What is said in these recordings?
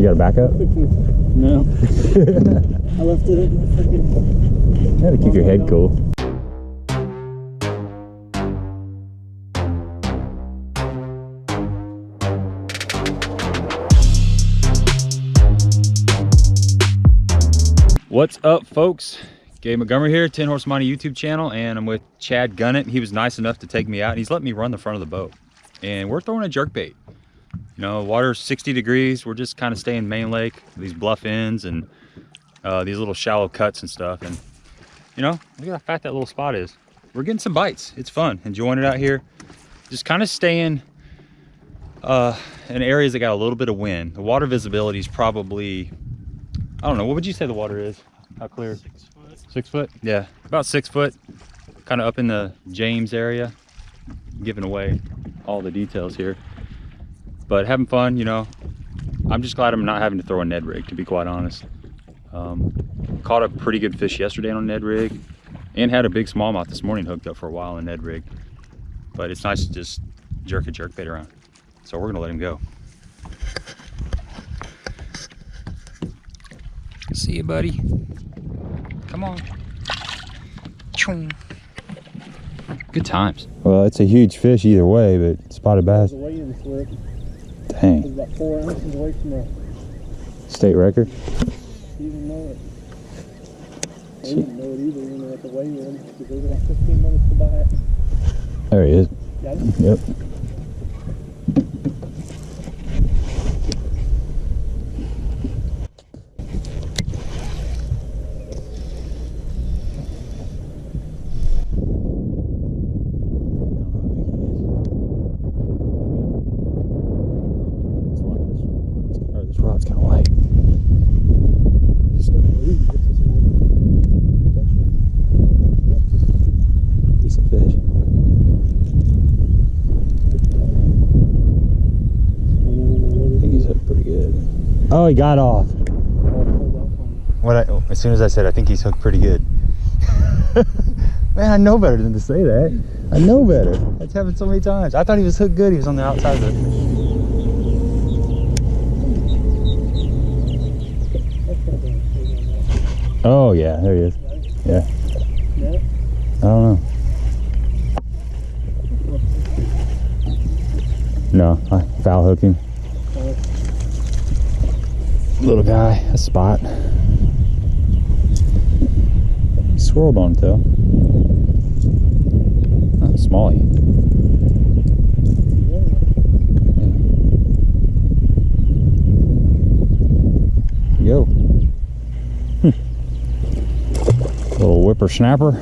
You got a backup? No. I left it in the freaking... You gotta keep your head cool. What's up, folks? Gabe Montgomery here, 10 Horse Money YouTube channel, and I'm with Chad Gunnett. He was nice enough to take me out. He's let me run the front of the boat, and we're throwing a jerkbait. You know, water's 60 degrees. We're just kind of staying main lake, these bluff ends and these little shallow cuts and stuff. And you know, look at how fat that little spot is. We're getting some bites. It's fun, enjoying it out here. Just kind of staying in areas that got a little bit of wind. The water visibility is probably, I don't know, what would you say the water is? How clear? 6 foot. 6 foot? Yeah, about 6 foot. Kind of up in the James area. Giving away all the details here. But having fun, you know. I'm just glad I'm not having to throw a Ned rig, to be quite honest. Caught a pretty good fish yesterday on a Ned rig. And had a big smallmouth this morning hooked up for a while on a Ned rig. But it's nice to just jerk a jerkbait around. So we're gonna let him go. See you, buddy. Come on. Good times. Well, it's a huge fish either way, but spotted bass. Dang. About 4 ounces away from the state record. You didn't know it. I didn't know it either, you know, at the weigh-in, because they were like 15 minutes to buy it. There he is. Got it? Yep. This rod's kind of light. Decent fish. I think he's hooked pretty good. Oh, he got off. As soon as I said, I think he's hooked pretty good. Man, I know better than to say that. I know better. That's happened so many times. I thought he was hooked good. He was on the outside of it. Oh yeah, there he is. Yeah. I don't know. No, I foul hooked him. Little guy, a spot. He swirled on it though. Not small. Yeah. Go. Little whippersnapper.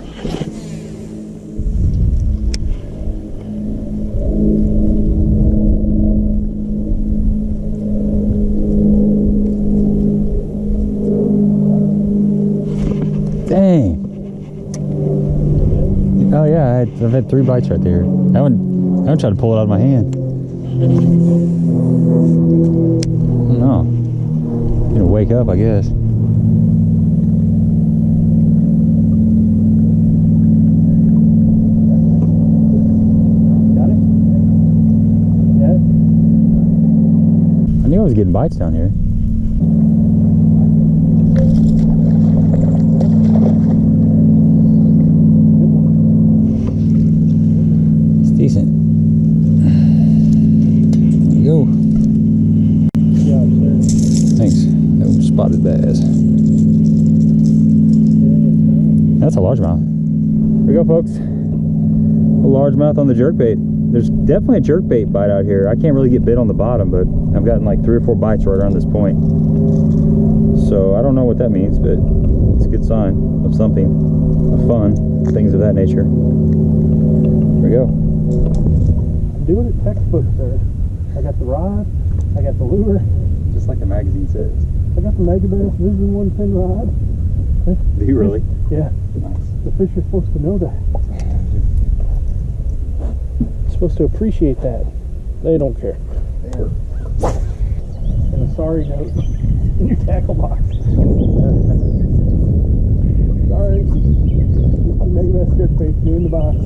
Dang. Oh yeah, I've had 3 bites right there. I haven't tried to pull it out of my hand. No. Gonna wake up, I guess. I knew I was getting bites down here. It's decent. There you go. Good job, sir. Thanks. That was spotted bass. That's a largemouth. Here we go, folks. A largemouth on the jerkbait. There's definitely a jerkbait bite out here. I can't really get bit on the bottom, but I've gotten like 3 or 4 bites right around this point. So I don't know what that means, but it's a good sign of something, of fun, things of that nature. Here we go. I'm doing it textbook, sir. I got the rod, I got the lure. Just like the magazine says. I got the Megabass Vision 110 rod. Do you really? Yeah. Nice. The fish are supposed to know that. Supposed to appreciate that. They don't care. And a sorry note in your tackle box. Sorry. Make that jerkbait new in the box.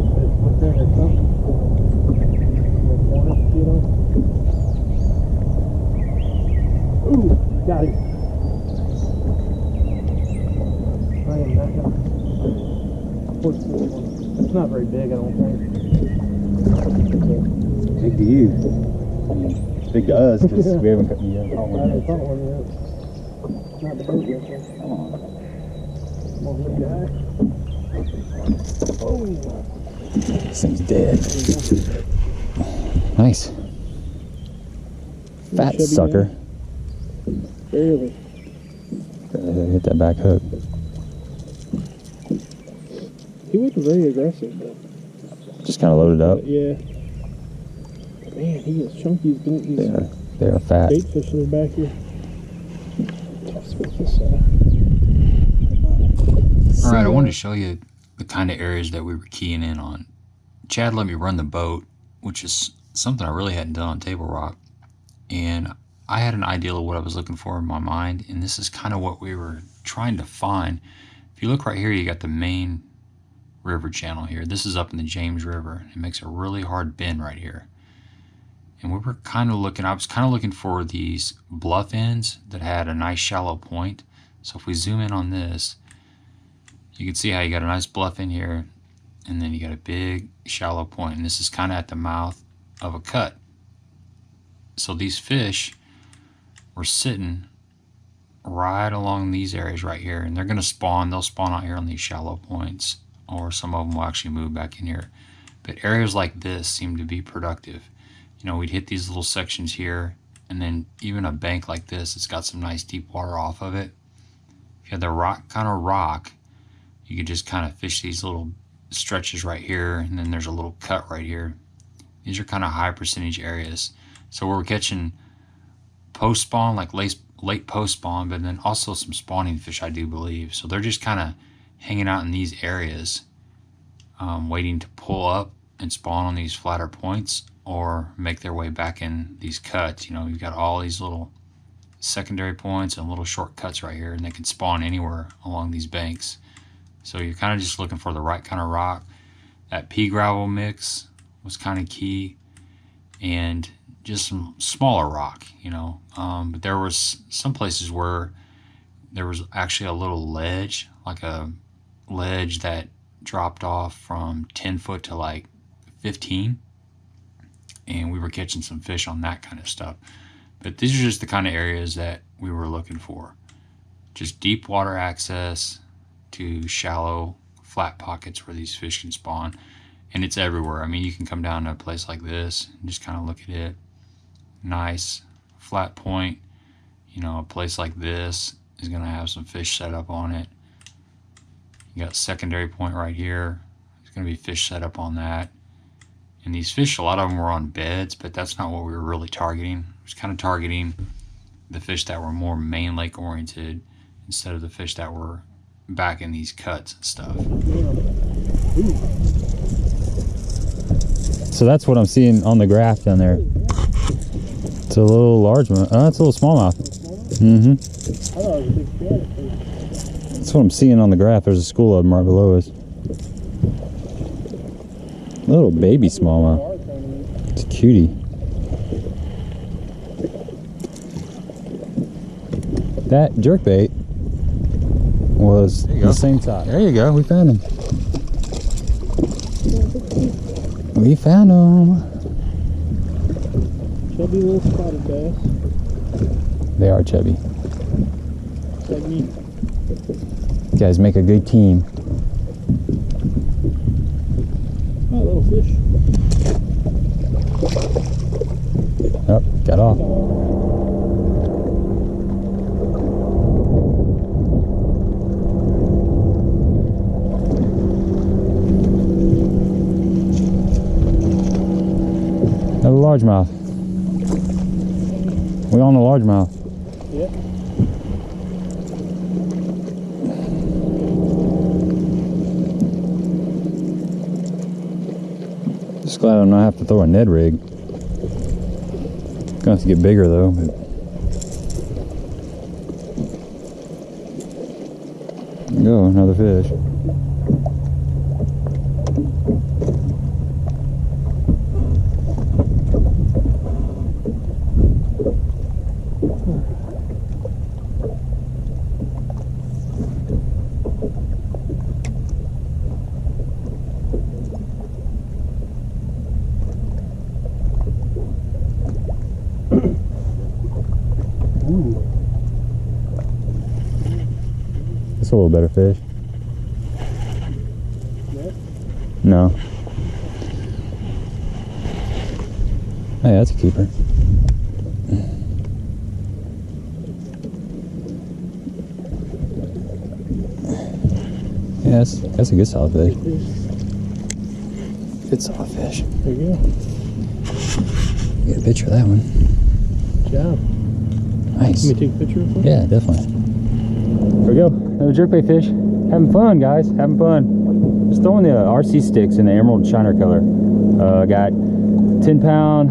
bait fish within or something. You know? Ooh, got him. I am not gonna. It's not very big, I don't think. Big to you. I mean, it's big to us because we haven't caught one yet. I haven't caught one yet. Not the boat yet, though. Come on. Come on, little guy. Oh. This thing's dead. Nice. Fat sucker. Guy. Barely. Hit that back hook. He wasn't very aggressive, though. Just kind of loaded up. Yeah. Man, he is chunky as these. They are fat. Bait fish that are back here. Toss with this side. All right, I wanted to show you the kind of areas that we were keying in on. Chad let me run the boat, which is something I really hadn't done on Tablerock. And I had an idea of what I was looking for in my mind, and this is kind of what we were trying to find. If you look right here, you got the main river channel here. This is up in the James River. It makes a really hard bend right here. And we were kind of looking, I was kind of looking for these bluff ends that had a nice shallow point. So if we zoom in on this, you can see how you got a nice bluff in here, and then you got a big shallow point, and this is kind of at the mouth of a cut. So these fish were sitting right along these areas right here, and they're going to spawn. They'll spawn out here on these shallow points, or some of them will actually move back in here. But areas like this seem to be productive. You know, we'd hit these little sections here, and then even a bank like this, it's got some nice deep water off of it. If you had the rock, you could just kind of fish these little stretches right here, and then there's a little cut right here. These are kind of high percentage areas. So we're catching post spawn, like late post spawn, but then also some spawning fish, I do believe. So they're just kind of hanging out in these areas, waiting to pull up and spawn on these flatter points or make their way back in these cuts. You know, you've got all these little secondary points and little shortcuts right here, and they can spawn anywhere along these banks. So you're kind of just looking for the right kind of rock. That pea gravel mix was kind of key, and just some smaller rock, you know. But there was some places where there was actually a little ledge, like a ledge that dropped off from 10 foot to like 15, and we were catching some fish on that kind of stuff. But these are just the kind of areas that we were looking for. Just deep water access to shallow, flat pockets where these fish can spawn. And it's everywhere. I mean, you can come down to a place like this and just kind of look at it. Nice, flat point. You know, a place like this is going to have some fish set up on it. You got a secondary point right here. There's going to be fish set up on that. And these fish, a lot of them were on beds, but that's not what we were really targeting. I was kind of targeting the fish that were more main lake oriented instead of the fish that were back in these cuts and stuff. So that's what I'm seeing on the graph down there. It's a little largemouth. Oh, it's a little smallmouth. Mm-hmm. That's what I'm seeing on the graph. There's a school of them right below us. Little baby smallmouth. It's a cutie. That jerkbait was the same size. There you go. We found him. We found him. Chubby little spotted bass. They are chubby. Like me. You guys make a good team. Oh, little fish. Oh, got off. Another largemouth. We on the largemouth. Yep. Just glad I'm not have to throw a Ned rig. Gonna have to get bigger though. But... There you go, another fish. It's a little better fish. Yep. No. Hey, that's a keeper. Yeah, that's a good solid fish. Good solid fish. There you go. Get a picture of that one. Good job. Nice. Let me take a picture of it? Yeah, definitely. There we go. Another jerkbait fish. Having fun, guys. Having fun. Just throwing the RC sticks in the emerald shiner color. Got 10-pound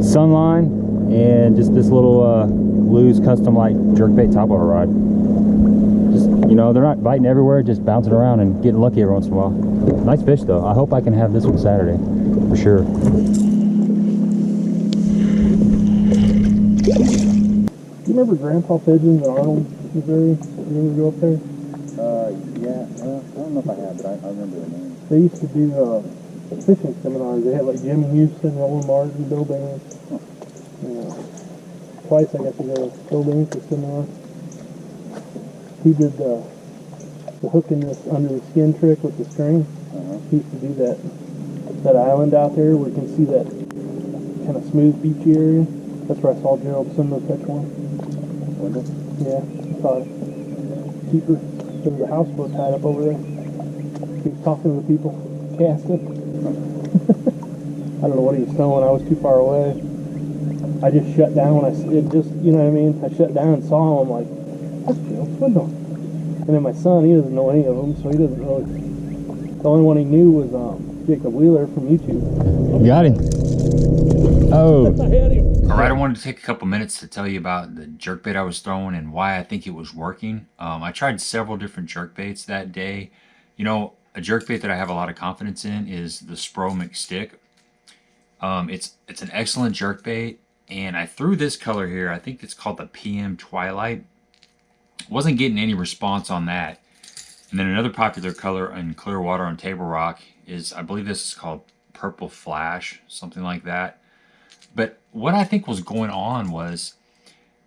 sunline and just this little Hawgz Custom light jerkbait top water rod. Just, you know, they're not biting everywhere, just bouncing around and getting lucky every once in a while. Nice fish though. I hope I can have this one Saturday for sure. You remember Grandpa Pigeons in Arnold, Missouri? You ever go up there? Yeah, I don't know if I have, but I remember the name. They used to do fishing seminars. They had like Jimmy Houston, Roland Martin, Bill Baines. Twice I got to go to Bill Baines for seminar. He did the hooking this under the skin trick with the string. He used to do that island out there where you can see that kind of smooth beachy area. That's where I saw Gerald Simba catch one. Yeah, I saw a keeper. There was a houseboat tied up over there. He was talking to the people casting. I don't know what he was throwing. I was too far away. I just shut down when you know what I mean? I shut down and saw him. I'm like, that's Gerald Swindle. And then my son, he doesn't know any of them, so he doesn't really. The only one he knew was Jacob Wheeler from YouTube. You got him. Oh. I had him. All right, I wanted to take a couple minutes to tell you about the jerkbait I was throwing and why I think it was working. I tried several different jerkbaits that day. You know, a jerkbait that I have a lot of confidence in is the Spro McStick. It's an excellent jerkbait, and I threw this color here. I think it's called the PM Twilight. Wasn't getting any response on that. And then another popular color in clear water on Tablerock is, I believe this is called Purple Flash, something like that. But what I think was going on was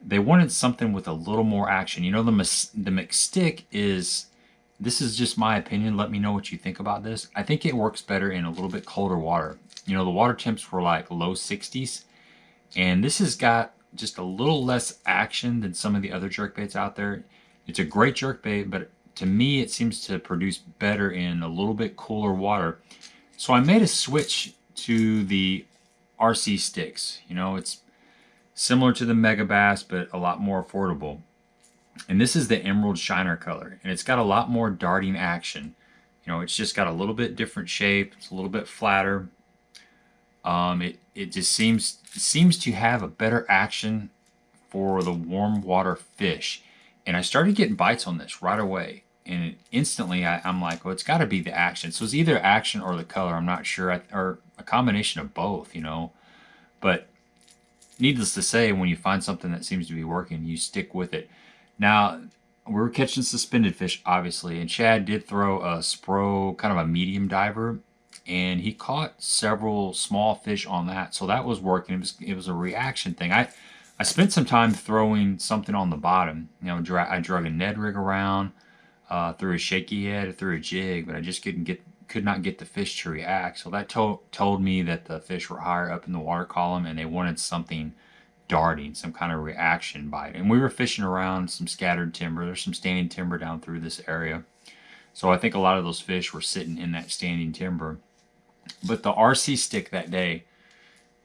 they wanted something with a little more action. You know, the McStick is, this is just my opinion. Let me know what you think about this. I think it works better in a little bit colder water. You know, the water temps were like low 60s. And this has got just a little less action than some of the other jerkbaits out there. It's a great jerkbait, but to me, it seems to produce better in a little bit cooler water. So I made a switch to the RC sticks. You know, it's similar to the Mega Bass, but a lot more affordable. And this is the Emerald Shiner color, and it's got a lot more darting action. You know, it's just got a little bit different shape. It's a little bit flatter. It just seems to have a better action for the warm water fish. And I started getting bites on this right away. And instantly I'm like, well, it's got to be the action. So it's either action or the color. I'm not sure, or a combination of both, you know. But needless to say, when you find something that seems to be working, you stick with it. Now, we were catching suspended fish, obviously, and Chad did throw a Spro, kind of a medium diver, and he caught several small fish on that. So that was working. It was a reaction thing. I spent some time throwing something on the bottom. You know, I drug a Ned rig around, threw a shaky head, threw a jig, but I just could not get the fish to react. So that told me that the fish were higher up in the water column and they wanted something darting, some kind of reaction bite. And we were fishing around some scattered timber. There's some standing timber down through this area. So I think a lot of those fish were sitting in that standing timber. But the RC stick that day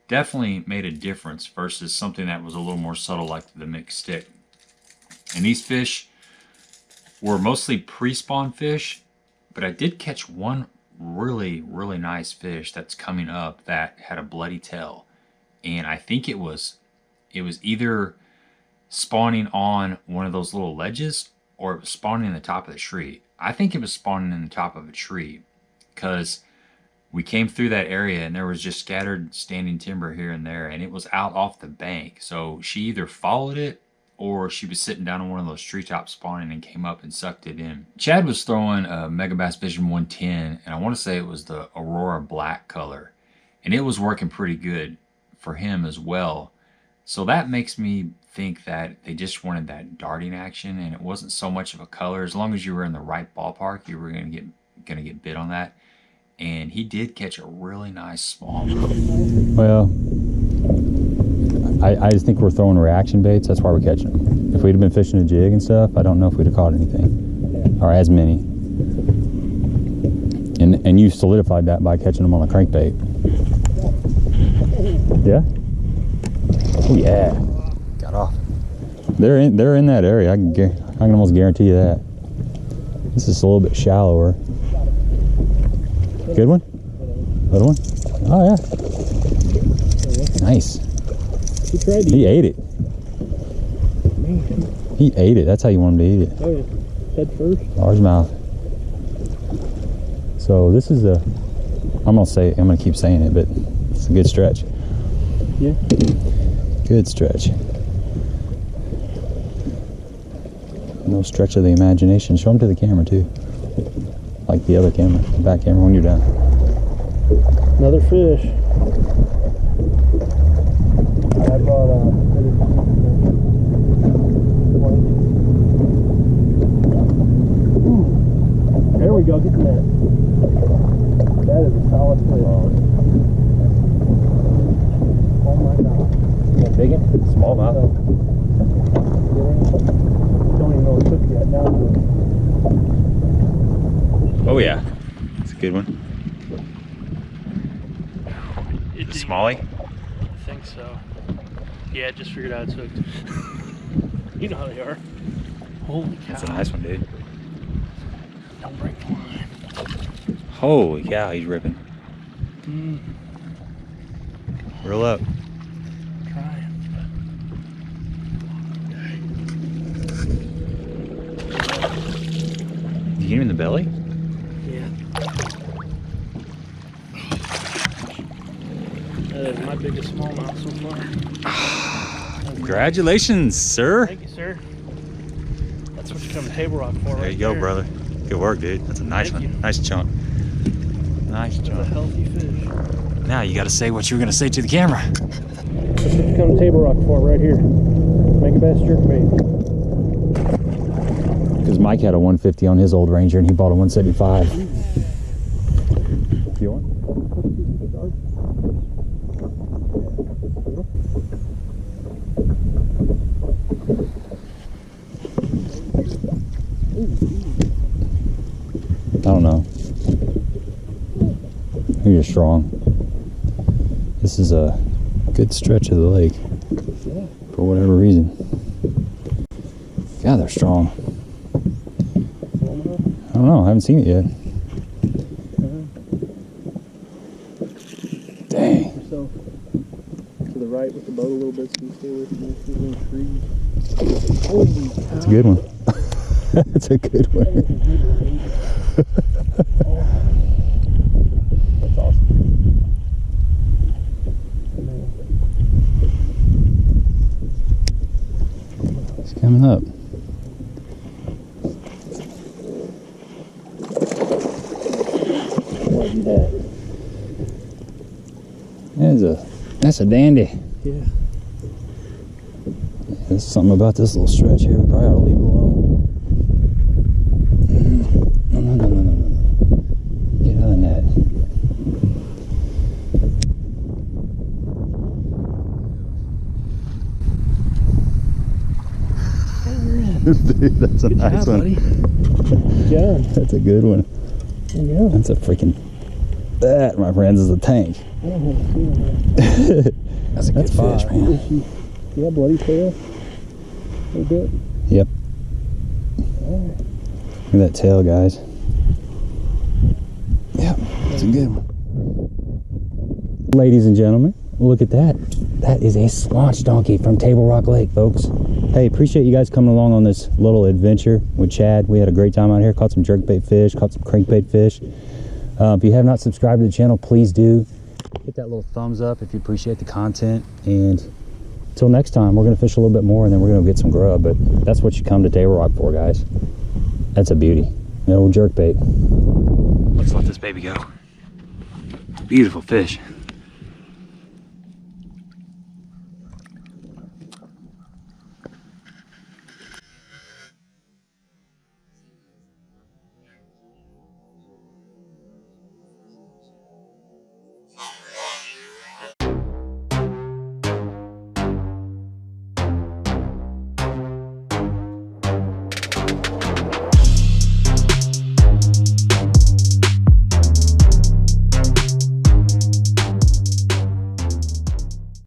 definitely made a difference versus something that was a little more subtle like the mixed stick. And these fish were mostly pre-spawn fish, but I did catch one really, really nice fish that's coming up that had a bloody tail. And I think it was either spawning on one of those little ledges or it was spawning in the top of the tree. I think it was spawning in the top of a tree because We came through that area and there was just scattered standing timber here and there, and it was out off the bank. So she either followed it or she was sitting down on one of those treetops spawning and came up and sucked it in. Chad was throwing a Megabass Vision 110, and I want to say it was the Aurora black color, and it was working pretty good for him as well. So that makes me think that they just wanted that darting action, and it wasn't so much of a color. As long as you were in the right ballpark, you were gonna get bit on that. And he did catch a really nice smallmouth. Well, I just think we're throwing reaction baits. That's why we're catching them. If we'd have been fishing a jig and stuff, I don't know if we'd have caught anything, or as many. And you solidified that by catching them on a crankbait. Yeah. Oh yeah. Got off. They're in that area. I can almost guarantee you that. This is a little bit shallower. Good one? Little one? Oh yeah. Nice. He ate it. Man. He ate it. That's how you want him to eat it. Oh yeah. Head first. Largemouth. So this is a, I'm gonna keep saying it, but it's a good stretch. Yeah. Good stretch. No stretch of the imagination. Show them to the camera too. Like the other camera, the back camera when you're done. Another fish. I brought there we go, get the net. That is a solid fish. Oh my god. That big one? Smallmouth. Don't even know it took yet. Now oh yeah, it's a good one. Smallie? I think so. Yeah, just figured out it's hooked. You know how they are. Holy cow. That's a nice one, dude. Don't break the line. Holy cow, he's ripping. Reel up. Try. Did you get him in the belly? Yeah. That is my biggest smallmouth so far. Congratulations, sir. Thank you, sir. That's what you come to Tablerock for. There you go, brother. Good work, dude. That's a nice Thank one. you. Nice chunk. Nice That's a chunk. healthy fish. Now you got to say what you were going to say to the camera. That's what you come to Tablerock for right here. Megabass jerkbait. Because Mike had a 150 on his old Ranger and he bought a 175. You want? I don't know. You're strong. This is a good stretch of the lake for whatever reason. God, they're strong. I don't know. I haven't seen it yet. Dang. So, to the right with the boat a little bit so you stay away from these little trees. Holy cow. That's a good one. That's a good one. That's awesome. It's coming up. That's a dandy. Yeah. There's something about this little stretch here. We probably ought to leave it alone. No. Get out of the net. Dude, that's a Good nice job, one. buddy. Good job. That's a good one. There you go. That's a freaking... That, my friends, is a tank. I don't have a feeling that. That's a good fish, man. Yeah, bloody tail. A little bit. Yep. Alright. Look at that tail, guys. Yep, that's a good one. Ladies and gentlemen, look at that. That is a squanch donkey from Tablerock Lake, folks. Hey, appreciate you guys coming along on this little adventure with Chad. We had a great time out here. Caught some jerkbait fish, caught some crankbait fish. If you have not subscribed to the channel, please do. Hit that little thumbs up if you appreciate the content. And until next time, we're going to fish a little bit more and then we're going to get some grub. But that's what you come to Tablerock for, guys. That's a beauty. An old jerkbait. Let's let this baby go. Beautiful fish.